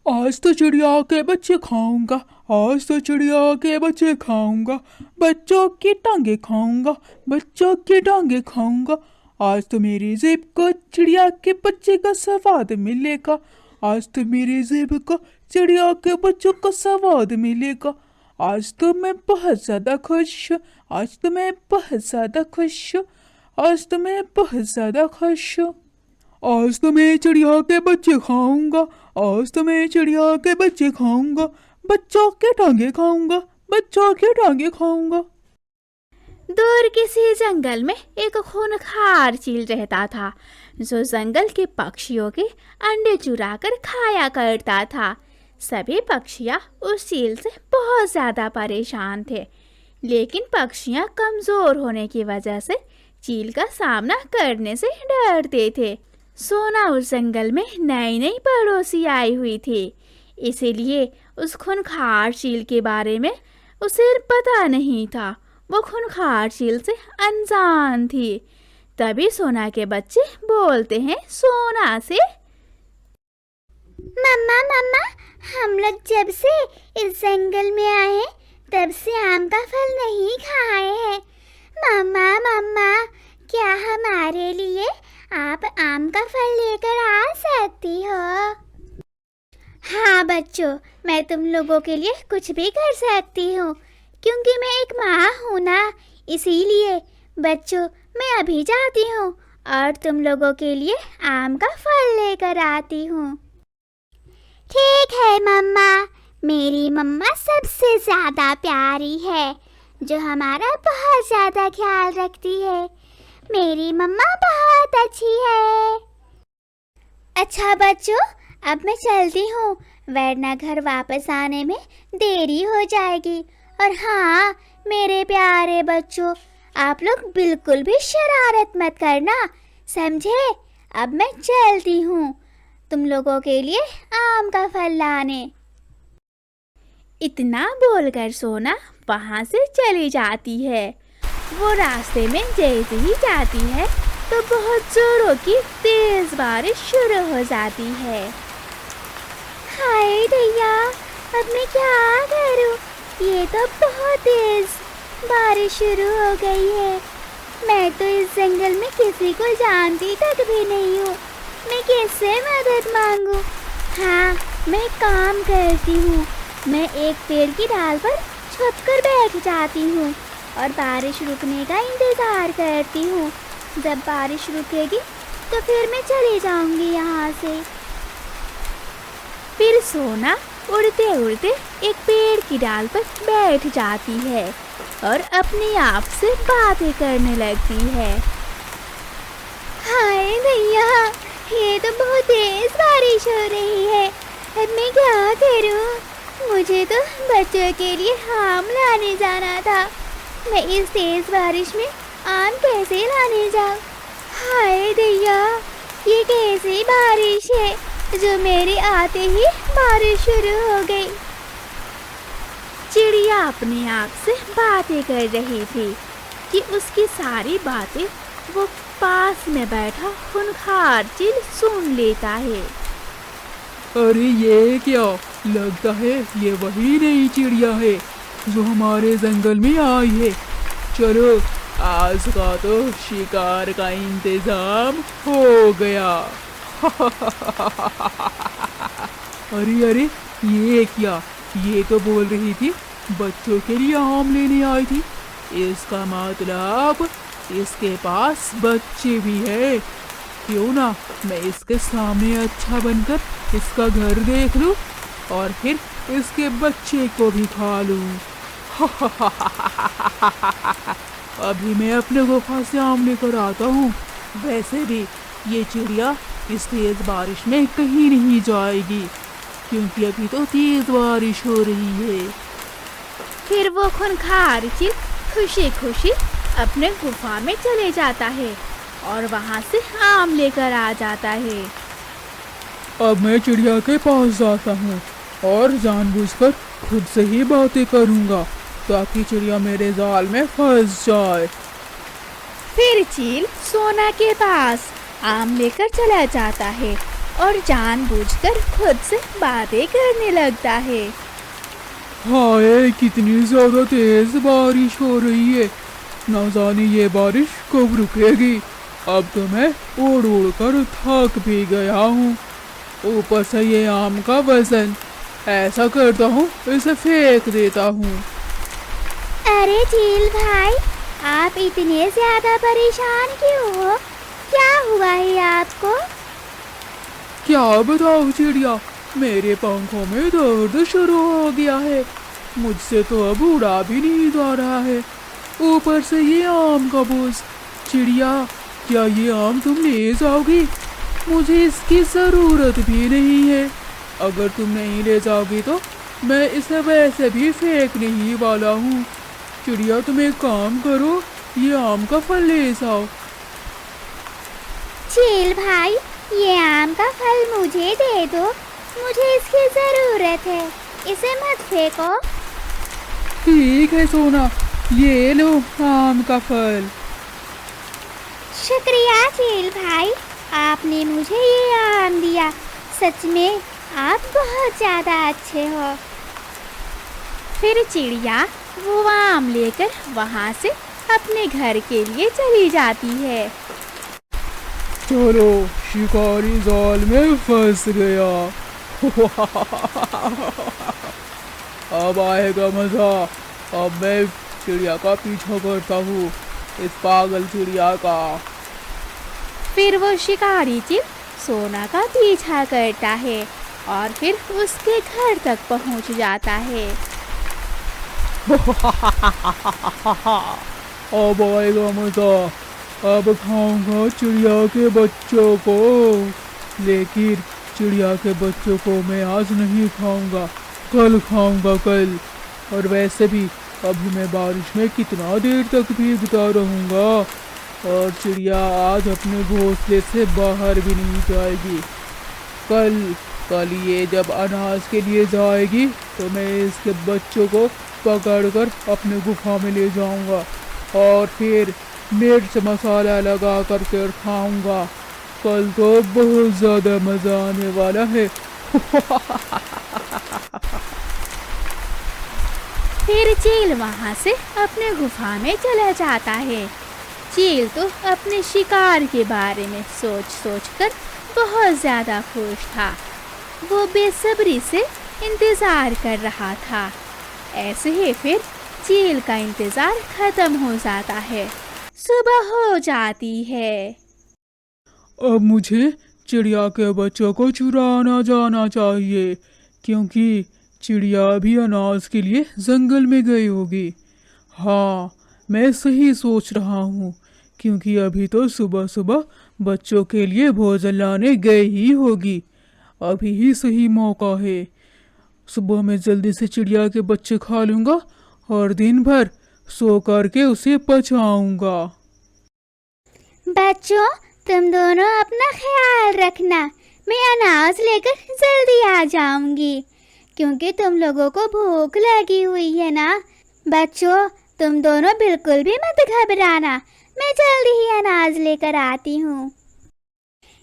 आज तो चिड़िया के बच्चे खाऊंगा, आज तो चिड़िया के बच्चे खाऊंगा, बच्चों की टांगे खाऊंगा, बच्चों की टांगे खाऊंगा। आज तो मेरी जेब को चिड़िया के बच्चे का स्वाद मिलेगा, आज तो मेरी जेब को चिड़िया के बच्चों का स्वाद मिलेगा। आज तो मैं बहुत ज्यादा खुश हूँ, आज तो मैं बहुत ज्यादा खुश हूँ, आज तो मैं बहुत ज्यादा खुश हूँ। आज तो मैं चिड़िया के बच्चे खाऊंगा, आज तो मैं चिड़िया के बच्चे खाऊंगा, बच्चों के टांगे खाऊंगा, बच्चों के टांगे खाऊंगा। दूर किसी जंगल में एक खूंखार चील रहता था, जो जंगल के पक्षियों के अंडे चुरा कर खाया करता था। सभी पक्षियां उस चील से बहुत ज्यादा परेशान थे, लेकिन पक्षियां कमजोर होने की वजह से चील का सामना करने से डरते थे। सोना उस जंगल में नई नई पड़ोसी आई हुई थी, इसीलिए उस खूंखार चील के बारे में उसे पता नहीं था। वो खूंखार चील से अनजान थी। तभी सोना के बच्चे बोलते हैं सोना से, मम्मा मम्मा, हम लोग जब से इस जंगल में आए हैं तब से आम का फल नहीं खाए हैं। मम्मा मम्मा, क्या हमारे लिए आप आम का फल लेकर आ सकती हो? हाँ बच्चों, मैं तुम लोगों के लिए कुछ भी कर सकती हूँ, क्योंकि मैं एक माँ हूँ ना। इसीलिए बच्चों, मैं अभी जाती हूँ और तुम लोगों के लिए आम का फल लेकर आती हूँ। ठीक है मम्मा, मेरी मम्मा सबसे ज़्यादा प्यारी है, जो हमारा बहुत ज़्यादा ख्याल रखती है। मेरी मम्मा बहुत अच्छी है। अच्छा बच्चों, अब मैं चलती हूँ, वरना घर वापस आने में देरी हो जाएगी। और हाँ मेरे प्यारे बच्चों, आप लोग बिल्कुल भी शरारत मत करना, समझे? अब मैं चलती हूँ तुम लोगों के लिए आम का फल लाने। इतना बोलकर सोना वहाँ से चली जाती है। वो रास्ते में जैसे ही जाती है तो बहुत जोरों की तेज बारिश शुरू हो जाती है। हाय भैया, अब मैं क्या करूँ? ये तो बहुत तेज बारिश शुरू हो गई है। मैं तो इस जंगल में किसी को जानती तक भी नहीं हूँ, मैं किससे मदद मांगू? हाँ, मैं काम करती हूँ, मैं एक पेड़ की डाल पर छुप कर बैठ जाती हूँ और बारिश रुकने का इंतज़ार करती हूँ। जब बारिश रुकेगी तो फिर मैं चली जाऊँगी यहाँ से। फिर सोना उड़ते उड़ते एक पेड़ की डाल पर बैठ जाती है और अपने आप से बातें करने लगती है। हाय भैया, ये तो बहुत तेज बारिश हो रही है, अब मैं क्या करूं? मुझे तो बच्चों के लिए आम लाने जाना था, मैं इस तेज बारिश में आम कैसे लाने जाऊं? हाय भैया, ये कैसी बारिश है जो मेरे आते ही बारिश शुरू हो गई। चिड़िया अपने आप से बातें कर रही थी कि उसकी सारी बातें वो पास में बैठा खूंखार चील सुन लेता है। अरे ये क्या, लगता है ये वही नई चिड़िया है जो हमारे जंगल में आई है। चलो, आज का तो शिकार का इंतजाम हो गया। अरे अरे, ये क्या, ये तो बोल रही थी बच्चों के लिए आम लेने आई थी। इसका मतलब इसके पास बच्चे भी है। क्यों ना मैं इसके सामने अच्छा बनकर इसका घर देख लूं और फिर इसके बच्चे को भी खा लूं। अभी मैं अपने गुफा से आम लेकर आता हूँ। वैसे भी ये चिड़िया इस तेज बारिश में कहीं नहीं जाएगी, क्योंकि अभी तो तेज बारिश हो रही है। फिर वो खूंखार चील खुशी खुशी अपने गुफा में चले जाता है और वहाँ से आम लेकर आ जाता है। अब मैं चिड़िया के पास जाता हूँ और जानबूझकर खुद से ही बातें करूँगा, ताकि चिड़िया मेरे जाल में फंस जाए। फिर चील सोना के पास आम लेकर चला जाता है और जानबूझकर खुद से बातें करने लगता है। हाय, कितनी ज्यादा तेज बारिश हो रही है। ना जाने ये बारिश कब रुकेगी। अब तो मैं उड़ उड़ कर थक भी गया हूँ। ऊपर से ये आम का वजन। ऐसा करता हूँ, इसे फेंक देता हूँ। अरे चील भाई, आप इतने ज्यादा परेशान क्यों हो? क्या हुआ है आपको? क्या बताओ चिड़िया, मेरे पंखों में दर्द शुरू हो गया है। मुझसे तो अब उड़ा भी नहीं जा रहा है। ऊपर से ये आम का बोझ। चिड़िया, क्या ये आम तुम ले जाओगी? मुझे इसकी ज़रूरत भी नहीं है। अगर तुम नहीं ले जाओगी तो मैं इसे वैसे भी फेंकने ही वाला हूँ। चिड़िया, तुम एक काम करो, ये आम का फल ले जाओ। चील भाई, ये आम का फल मुझे दे दो, मुझे इसकी जरूरत है। इसे मत फेंको। ठीक है सोना, ये लो आम का फल। शुक्रिया चील भाई, आपने मुझे ये आम दिया। सच में आप बहुत ज़्यादा अच्छे हो। फिर चिड़िया वो आम लेकर वहाँ से अपने घर के लिए चली जाती है। चलो, शिकारी जाल में फंस गया। अब आएगा मजा। अब मैं चिड़िया का पीछा करता हूँ, इस पागल चिड़िया का। फिर वो शिकारी चिल सोना का पीछा करता है और फिर उसके घर तक पहुँच जाता है। अब आएगा मजा। अब खाऊंगा चिड़िया के बच्चों को। लेकिन चिड़िया के बच्चों को मैं आज नहीं खाऊंगा, कल खाऊंगा कल। और वैसे भी अभी मैं बारिश में कितना देर तक भीगता रहूंगा। और चिड़िया आज अपने घोंसले से बाहर भी नहीं जाएगी। कल ये जब अनाज के लिए जाएगी तो मैं इसके बच्चों को पकड़कर अपने गुफा में ले जाऊंगा और फिर मिर्च मसाला लगा करके खाऊंगा। कल तो बहुत ज़्यादा मज़ा आने वाला है। फिर चील वहाँ से अपने गुफा में चला जाता है। चील तो अपने शिकार के बारे में सोच कर बहुत ज़्यादा खुश था। वो बेसब्री से इंतज़ार कर रहा था। ऐसे ही फिर चील का इंतज़ार ख़त्म हो जाता है। सुबह हो जाती है। अब मुझे चिड़िया के बच्चों को चुराना जाना चाहिए, क्योंकि चिड़िया भी अनाज के लिए जंगल में गई होगी। हाँ, मैं सही सोच रहा हूँ, क्योंकि अभी तो सुबह सुबह बच्चों के लिए भोजन लाने गई ही होगी। अभी ही सही मौका है। सुबह मैं जल्दी से चिड़िया के बच्चे खा लूँगा और दिन भर सो करके उसे पचाऊँगा। बच्चों, तुम दोनों अपना ख्याल रखना। मैं अनाज लेकर जल्दी आ जाऊंगी, क्योंकि तुम लोगों को भूख लगी हुई है ना। बच्चों, तुम दोनों बिल्कुल भी मत घबराना, मैं जल्दी ही अनाज लेकर आती हूँ।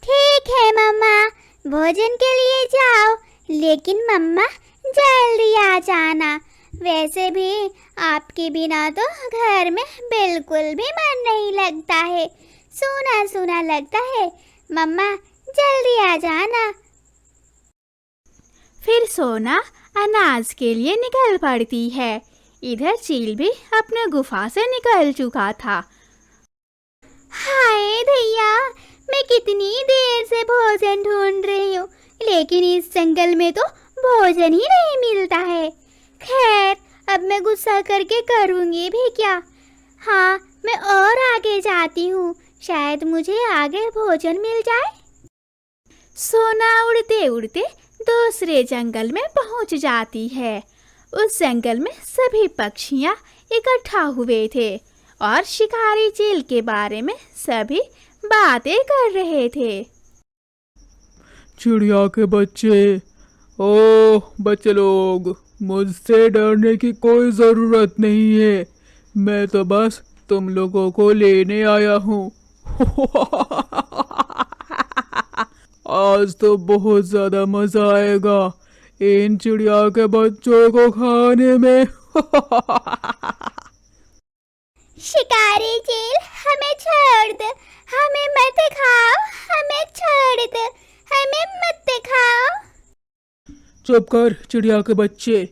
ठीक है मम्मा, भोजन के लिए जाओ, लेकिन मम्मा जल्दी आ जाना। वैसे भी आपके बिना तो घर में बिल्कुल भी मन नहीं लगता है, सूना सूना लगता है। मम्मा जल्दी आ जाना। फिर सोना अनाज के लिए निकल पड़ती है। इधर चील भी अपने गुफा से निकल चुका था। हाय भैया, मैं कितनी देर से भोजन ढूंढ रही हूँ, लेकिन इस जंगल में तो भोजन ही नहीं मिलता है। खैर, अब मैं गुस्सा करके करूँगी भी क्या। हाँ, मैं और आगे जाती हूँ, शायद मुझे आगे भोजन मिल जाए। सोना उड़ते उड़ते दूसरे जंगल में पहुंच जाती है। उस जंगल में सभी पक्षियां इकट्ठा हुए थे और शिकारी चील के बारे में सभी बातें कर रहे थे। चिड़िया के बच्चे, ओह बच्चे लोग, मुझसे डरने की कोई ज़रूरत नहीं है। मैं तो बस तुम लोगों को लेने आया हूँ। आज तो बहुत ज्यादा मजा आएगा इन चिड़िया के बच्चों को खाने में। शिकारी चील, हमें छोड़ दो, हमें मत खाओ, हमें छोड़ दो, हमें मत खाओ। चुप कर चिड़िया के बच्चे,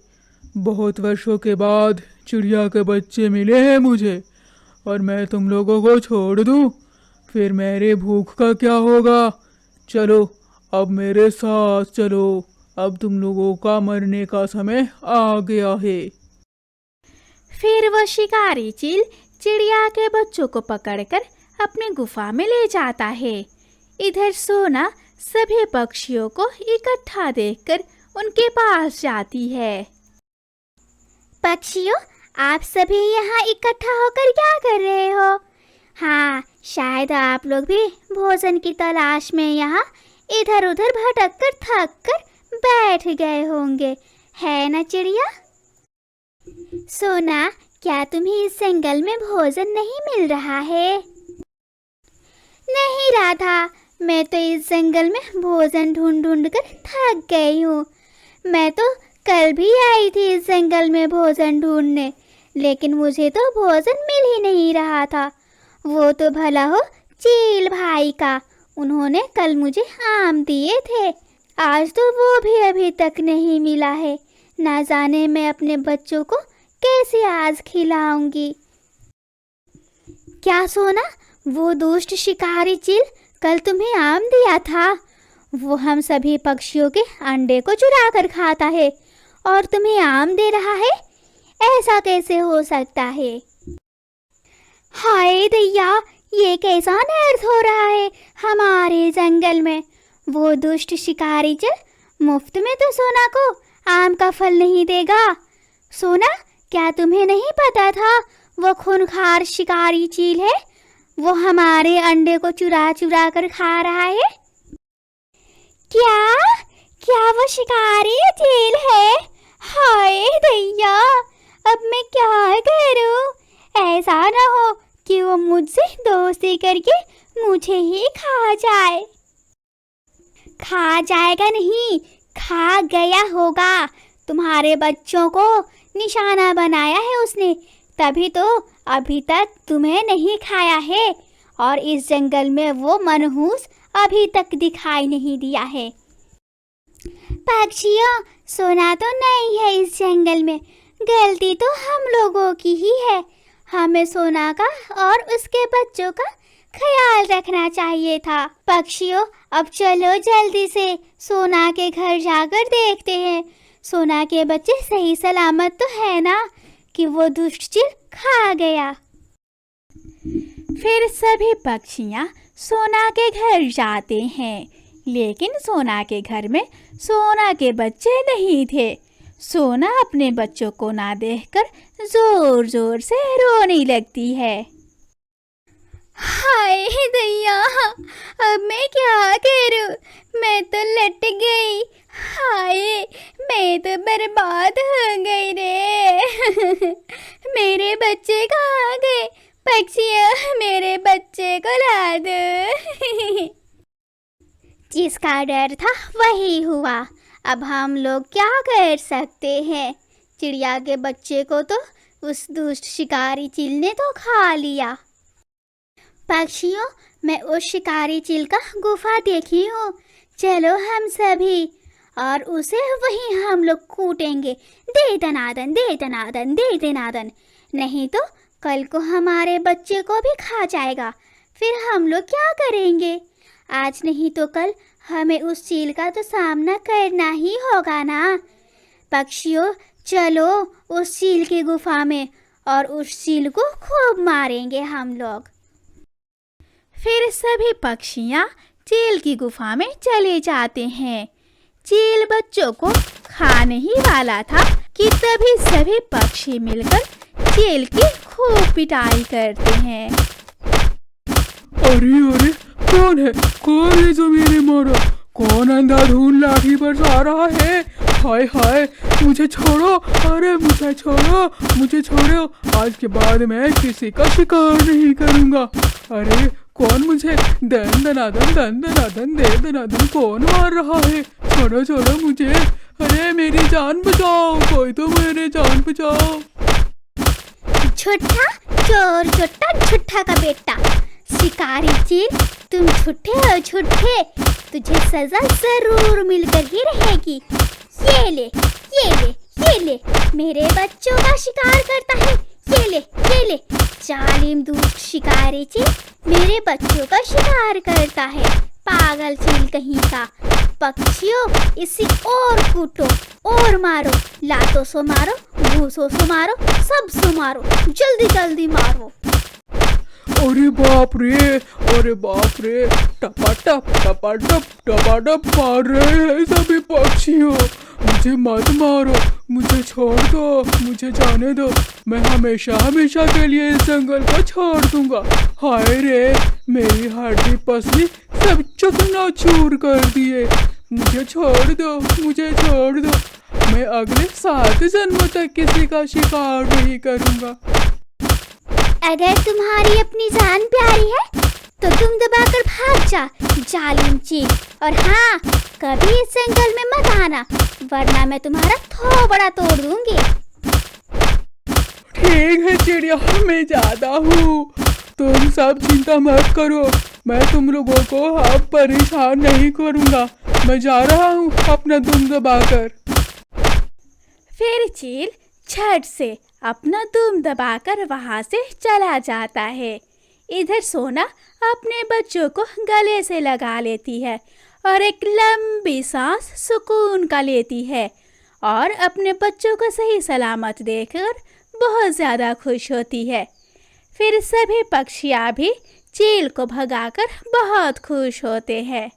बहुत वर्षों के बाद चिड़िया के बच्चे मिले हैं मुझे, और मैं तुम लोगों को छोड़ दूं, फिर मेरे भूख का क्या होगा। चलो अब मेरे साथ चलो, अब तुम लोगों का मरने का समय आ गया है। फिर वो शिकारी चील चिड़िया के बच्चों को पकड़कर अपनी गुफा में ले जाता है। इधर सोना सभी पक्षियों को इकट्ठा देखकर उनके पास जाती है। पक्षियों, आप सभी यहाँ इकट्ठा होकर क्या कर रहे हो? हाँ, शायद आप लोग भी भोजन की तलाश में यहाँ इधर उधर भटक कर थक कर बैठ गए होंगे, है ना चिड़िया? सोना, क्या तुम्हें इस जंगल में भोजन नहीं मिल रहा है? नहीं राधा, मैं तो इस जंगल में भोजन ढूंढ ढूंढ कर थक गई हूँ। मैं तो कल भी आई थी इस जंगल में भोजन ढूंढने, लेकिन मुझे तो भोजन मिल ही नहीं रहा था। वो तो भला हो चील भाई का, उन्होंने कल मुझे आम दिए थे, आज तो वो भी अभी तक नहीं मिला है। ना जाने मैं अपने बच्चों को कैसे आज खिलाऊंगी। क्या सोना, वो दुष्ट शिकारी चील कल तुम्हें आम दिया था? वो हम सभी पक्षियों के अंडे को चुरा कर खाता है और तुम्हें आम दे रहा है? ऐसा कैसे हो सकता है? हाय दैया, ये कैसा अनर्थ हो रहा है हमारे जंगल में। वो दुष्ट शिकारी चील मुफ्त में तो सोना को आम का फल नहीं देगा। सोना, क्या तुम्हें नहीं पता था वो खूंखार शिकारी चील है? वो हमारे अंडे को चुरा चुरा कर खा रहा है। क्या क्या वो शिकारी चील है? हाय दैया, अब मैं क्या करूं? ऐसा ना हो कि वो मुझसे दोस्ती करके मुझे ही खा जाए। खा जाएगा नहीं, खा गया होगा। तुम्हारे बच्चों को निशाना बनाया है उसने, तभी तो अभी तक तुम्हें नहीं खाया है, और इस जंगल में वो मनहूस अभी तक दिखाई नहीं दिया है। पक्षियों, सोना तो नहीं है इस जंगल में, गलती तो हम लोगों की ही है। हमें सोना का और उसके बच्चों का ख्याल रखना चाहिए था। पक्षियों, अब चलो जल्दी से सोना के घर जाकर देखते हैं, सोना के बच्चे सही सलामत तो है ना, कि वो दुष्ट चील खा गया। फिर सभी पक्षियाँ सोना के घर जाते हैं, लेकिन सोना के घर में सोना के बच्चे नहीं थे। सोना अपने बच्चों को ना देखकर जोर जोर से रोने लगती है। हाय दैया, अब मैं क्या करूं? मैं तो लट गई। हाय, मैं तो बर्बाद हो गई रे। मेरे बच्चे कहाँ गए? पक्षियों, मेरे बच्चे को ला दो। जिसका डर था वही हुआ। अब हम लोग क्या कर सकते हैं? चिड़िया के बच्चे को तो उस दुष्ट शिकारी चील ने तो खा लिया। पक्षियों, मैं उस शिकारी चील का गुफा देखी हूँ, चलो हम सभी और उसे वहीं हम लोग कूटेंगे। दे दनादन, दे दनादन, दे दनादन, नहीं तो कल को हमारे बच्चे को भी खा जाएगा। फिर हम लोग क्या करेंगे? आज नहीं तो कल हमें उस चील का तो सामना करना ही होगा ना। पक्षियों, चलो उस चील की गुफा में और उस चील को खूब मारेंगे हम लोग। फिर सभी पक्षियाँ चील की गुफा में चले जाते हैं। चील बच्चों को खाने ही वाला था कि तभी सभी पक्षी मिलकर चील की खूब पिटाई करते हैं। अरे अरे, कौन है? कौन है जो मेरे मारा? कौन अंधाधुंध लाठी बरसा रहा है? हाय हाय, मुझे छोड़ो, अरे मुझे छोड़ो, मुझे छोड़ो। आज के बाद मैं किसी का शिकार नहीं करूँगा। अरे कौन मुझे दन दनादन कौन मार रहा है? छोड़ो छोड़ो मुझे, अरे मेरी जान बचाओ, कोई तो मेरी जान बचाओ। झूठा चोर चोट्टा झूठा का बेटा, शिकारी चील, तुम झूठे हो झूठे, तुझे सजा जरूर मिलकर ही रहेगी। ये ले ये ले ये ले, मेरे बच्चों का शिकार करता है, ये ले जालिम दुष्ट शिकारी चील, मेरे बच्चों का शिकार करता है, पागल चील कहीं का। पक्षियों, इसी और कूटो और मारो, लातों से मारो, भूसों से मारो, सब से मारो, जल्दी जल्दी मारो। अरे बाप रे, टपाटप मार रहे हैं सभी पक्षियों। मुझे मत मारो, मुझे छोड़ दो, मुझे जाने दो, मैं हमेशा हमेशा के लिए इस जंगल को छोड़ दूंगा। हाय रे, मेरी हड्डी पसली सब चकनाचूर कर दिए। मुझे छोड़ दो, मुझे छोड़ दो, मैं अगले 7 जन्मों तक किसी का शिकार नहीं करूंगा। अगर तुम्हारी अपनी जान प्यारी है तो तुम दबाकर भाग जा, जालिम चील। और हाँ, कभी इस जंगल में मत आना, वरना मैं तुम्हारा थोबड़ा तोड़ दूंगी। ठीक है चिड़िया, मैं जाता हूँ, तुम सब चिंता मत करो, मैं तुम लोगों को अब परेशान नहीं करूँगा, मैं जा रहा हूँ अपना दुम दबाकर। फिर चील झट से अपना दुम दबाकर वहां से चला जाता है। इधर सोना अपने बच्चों को गले से लगा लेती है और एक लंबी सांस सुकून का लेती है और अपने बच्चों को सही सलामत देखकर बहुत ज़्यादा खुश होती है। फिर सभी पक्षियाँ भी चील को भगाकर बहुत खुश होते हैं।